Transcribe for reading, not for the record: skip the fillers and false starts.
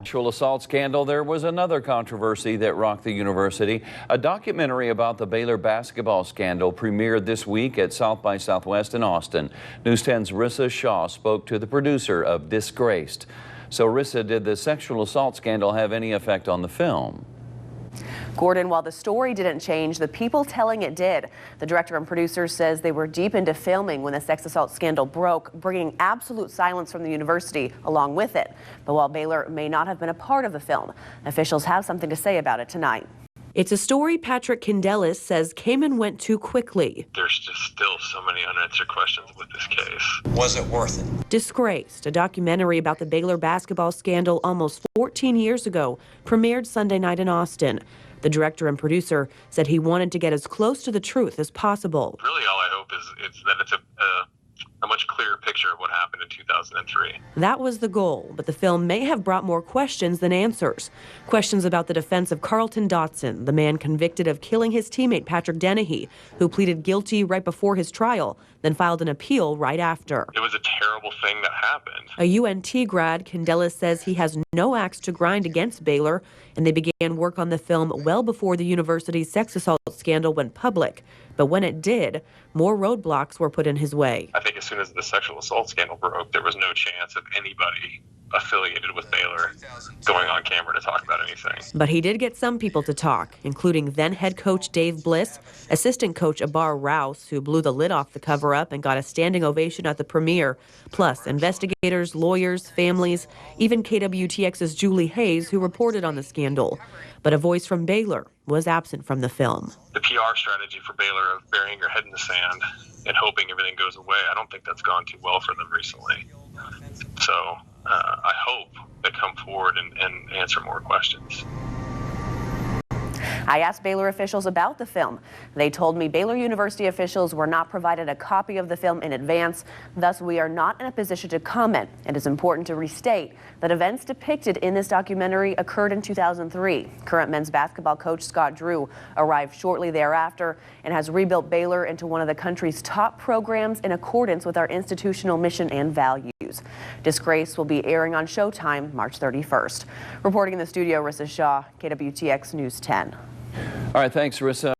Sexual assault scandal, there was another controversy that rocked the university. A documentary about the Baylor basketball scandal premiered this week at South by Southwest in Austin. News 10's Rissa Shaw spoke to the producer of Disgraced. So Rissa, did the sexual assault scandal have any effect on the film? Gordon, while the story didn't change, the people telling it did. The director and producer says they were deep into filming when the sex assault scandal broke, bringing absolute silence from the university along with it. But while Baylor may not have been a part of the film, officials have something to say about it tonight. It's a story Patrick Kindelis says came and went too quickly. There's just still so many unanswered questions with this case. Was it worth it? Disgraced, a documentary about the Baylor basketball scandal almost 14 years ago, premiered Sunday night in Austin. The director and producer said he wanted to get as close to the truth as possible. Really, all I hope is that it's a much clearer picture of what happened in 2003. That was the goal, but the film may have brought more questions than answers. Questions about the defense of Carlton Dotson, the man convicted of killing his teammate Patrick Dennehy, who pleaded guilty right before his trial, then filed an appeal right after. It was a terrible thing that happened. A UNT grad, Kindelis says he has no axe to grind against Baylor, and they began work on the film well before the university's sex assault scandal went public. But when it did, more roadblocks were put in his way. I think as soon as the sexual assault scandal broke, there was no chance of anybody affiliated with Baylor going on camera to talk about anything. But he did get some people to talk, including then head coach Dave Bliss, assistant coach Abar Rouse, who blew the lid off the cover-up and got a standing ovation at the premiere, plus investigators, lawyers, families, even KWTX's Julie Hayes, who reported on the scandal. But a voice from Baylor was absent from the film. The PR strategy for Baylor of burying your head in the sand and hoping everything goes away, I don't think that's gone too well for them recently. So I hope they come forward and answer more questions. I asked Baylor officials about the film. They told me Baylor University officials were not provided a copy of the film in advance. Thus, we are not in a position to comment. It is important to restate that events depicted in this documentary occurred in 2003. Current men's basketball coach Scott Drew arrived shortly thereafter and has rebuilt Baylor into one of the country's top programs in accordance with our institutional mission and values. Disgrace will be airing on Showtime March 31st. Reporting in the studio, Rissa Shaw, KWTX News 10. All right, thanks, Rissa.